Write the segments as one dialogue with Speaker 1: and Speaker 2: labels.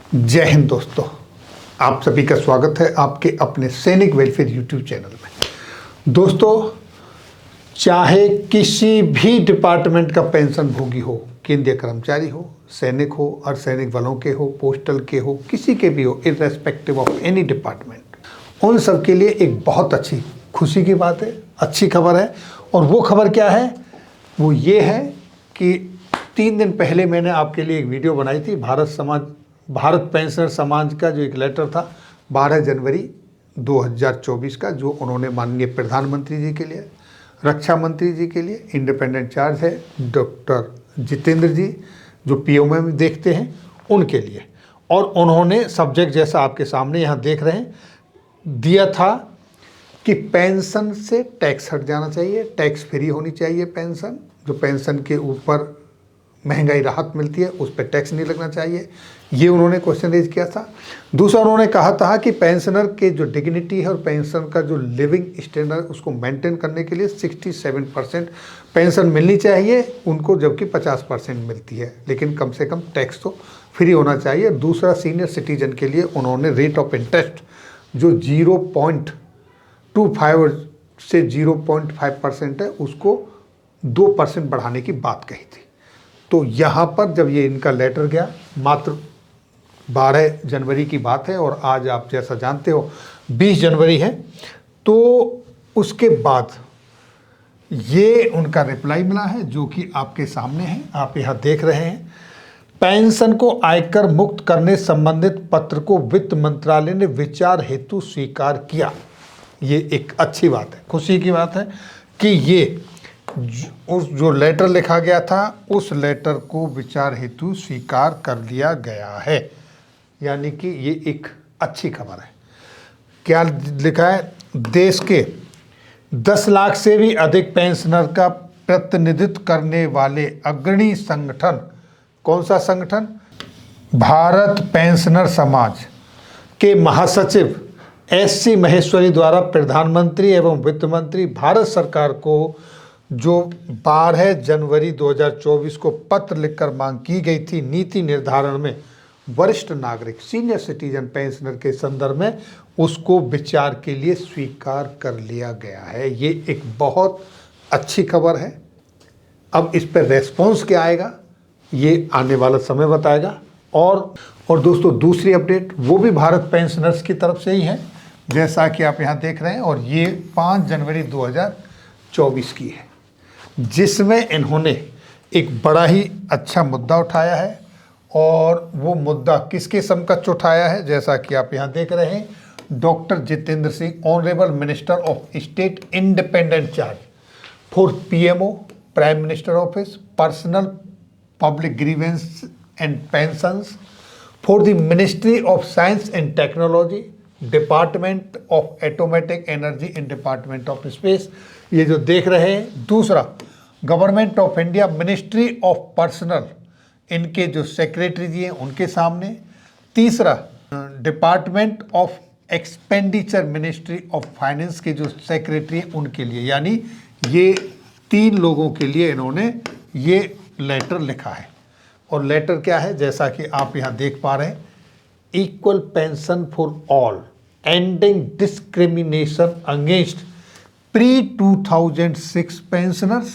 Speaker 1: जय हिंद दोस्तों, आप सभी का स्वागत है आपके अपने सैनिक वेलफेयर यूट्यूब चैनल में। दोस्तों, चाहे किसी भी डिपार्टमेंट का पेंशन भोगी हो, केंद्रीय कर्मचारी हो, सैनिक हो, अर्धसैनिक बलों के हो, पोस्टल के हो, किसी के भी हो, इर्रेस्पेक्टिव ऑफ एनी डिपार्टमेंट, उन सब के लिए एक बहुत अच्छी खुशी की बात है, अच्छी खबर है। और वो खबर क्या है? वो ये है कि 3 दिन पहले मैंने आपके लिए एक वीडियो बनाई थी। भारत पेंशनर समाज का जो एक लेटर था 12 जनवरी 2024 का, जो उन्होंने माननीय प्रधानमंत्री जी के लिए, रक्षा मंत्री जी के लिए, इंडिपेंडेंट चार्ज है डॉक्टर जितेंद्र जी जो पीओएम में देखते हैं, उनके लिए। और उन्होंने सब्जेक्ट जैसा आपके सामने यहाँ देख रहे हैं दिया था कि पेंशन से टैक्स हट जाना चाहिए, टैक्स फ्री होनी चाहिए पेंशन। जो पेंशन के ऊपर महंगाई राहत मिलती है उस पर टैक्स नहीं लगना चाहिए, ये उन्होंने क्वेश्चन रेज किया था। दूसरा, उन्होंने कहा था कि पेंशनर के जो डिग्निटी है और पेंशन का जो लिविंग स्टैंडर्ड उसको मेंटेन करने के लिए 67% पेंशन मिलनी चाहिए उनको, जबकि 50% मिलती है, लेकिन कम से कम टैक्स तो फ्री होना चाहिए। दूसरा, सीनियर सिटीजन के लिए उन्होंने रेट ऑफ इंटरेस्ट जो 0.25 से 0.5% है उसको 2% बढ़ाने की बात कही थी। तो यहाँ पर जब ये इनका लेटर गया, मात्र 12 जनवरी की बात है और आज आप जैसा जानते हो 20 जनवरी है, तो उसके बाद ये उनका रिप्लाई मिला है जो कि आपके सामने है, आप यहाँ देख रहे हैं। पेंशन को आयकर मुक्त करने संबंधित पत्र को वित्त मंत्रालय ने विचार हेतु स्वीकार किया। ये एक अच्छी बात है, खुशी की बात है कि ये उस जो लेटर लिखा गया था उस लेटर को विचार हेतु स्वीकार कर लिया गया है, यानी कि ये एक अच्छी खबर है। क्या लिखा है? देश के 10 लाख से भी अधिक पेंशनर का प्रतिनिधित्व करने वाले अग्रणी संगठन, कौन सा संगठन? भारत पेंशनर समाज के महासचिव SC महेश्वरी द्वारा प्रधानमंत्री एवं वित्त मंत्री भारत सरकार को जो 12 जनवरी 2024 को पत्र लिखकर मांग की गई थी नीति निर्धारण में वरिष्ठ नागरिक सीनियर सिटीजन पेंशनर के संदर्भ में, उसको विचार के लिए स्वीकार कर लिया गया है। ये एक बहुत अच्छी खबर है। अब इस पर रेस्पॉन्स क्या आएगा ये आने वाला समय बताएगा। और दोस्तों, दूसरी अपडेट वो भी भारत पेंशनर्स की तरफ से ही है, जैसा कि आप यहाँ देख रहे हैं, और ये 5 जनवरी 2024 की है, जिसमें इन्होंने एक बड़ा ही अच्छा मुद्दा उठाया है। और वो मुद्दा किसके समकक्ष उठाया है? जैसा कि आप यहाँ देख रहे हैं, doctor Jitendra Singh, honourable minister of state independent charge for PMO, prime minister office, personnel public grievance and pensions for the ministry of science and technology, department of atomic energy and department of space, ये जो देख रहे हैं। दूसरा, government of India, ministry of personal, इनके जो secretary जी हैं उनके सामने। तीसरा, department of expenditure, ministry of finance के जो सेक्रेटरी हैं उनके लिए, यानी ये 3 लोगों के लिए इन्होंने ये लेटर लिखा है। और लेटर क्या है? जैसा कि आप यहाँ देख पा रहे हैं, equal pension for all, ending discrimination against pre-2006 pensioners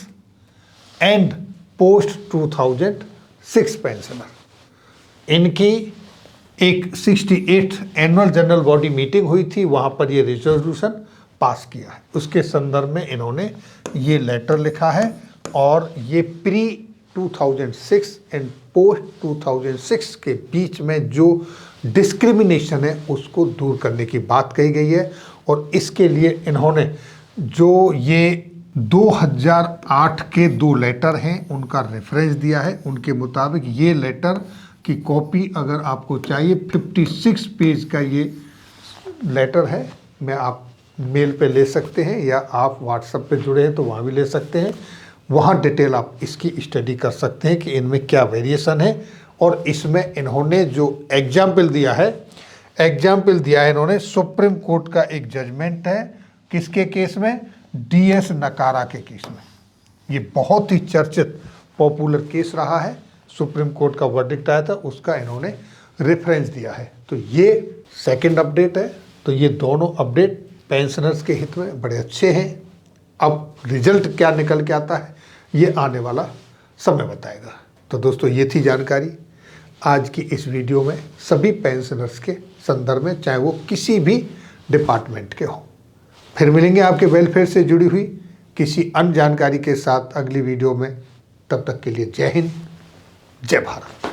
Speaker 1: and post-2006 pensioner। इनकी एक 68th annual general body meeting हुई थी, वहाँ पर ये रेजोल्यूशन पास किया है। उसके संदर्भ में इन्होंने ये लेटर लिखा है और ये pre-2006 एंड post-2006 के बीच में जो डिस्क्रिमिनेशन है उसको दूर करने की बात कही गई है। और इसके लिए इन्होंने जो ये 2008 के 2 लेटर हैं उनका रेफरेंस दिया है। उनके मुताबिक ये लेटर की कॉपी अगर आपको चाहिए, 56 पेज का ये लेटर है, मैं आप मेल पे ले सकते हैं या आप व्हाट्सएप पे जुड़े हैं तो वहाँ भी ले सकते हैं। वहाँ डिटेल आप इसकी स्टडी कर सकते हैं कि इनमें क्या वेरिएशन है। और इसमें इन्होंने जो एग्जाम्पल दिया है इन्होंने सुप्रीम कोर्ट का एक जजमेंट है, किसके केस में? DS नकारा के केस में। ये बहुत ही चर्चित पॉपुलर केस रहा है, सुप्रीम कोर्ट का वर्डिक्ट आया था, उसका इन्होंने रेफरेंस दिया है। तो ये सेकंड अपडेट है। तो ये दोनों अपडेट पेंशनर्स के हित में बड़े अच्छे हैं। अब रिजल्ट क्या निकल के आता है ये आने वाला समय बताएगा। तो दोस्तों ये थी जानकारी आज की इस वीडियो में सभी पेंशनर्स के संदर्भ में, चाहे वो किसी भी डिपार्टमेंट के हों। फिर मिलेंगे आपके वेलफेयर से जुड़ी हुई किसी अन्य जानकारी के साथ अगली वीडियो में। तब तक के लिए जय हिंद, जय भारत।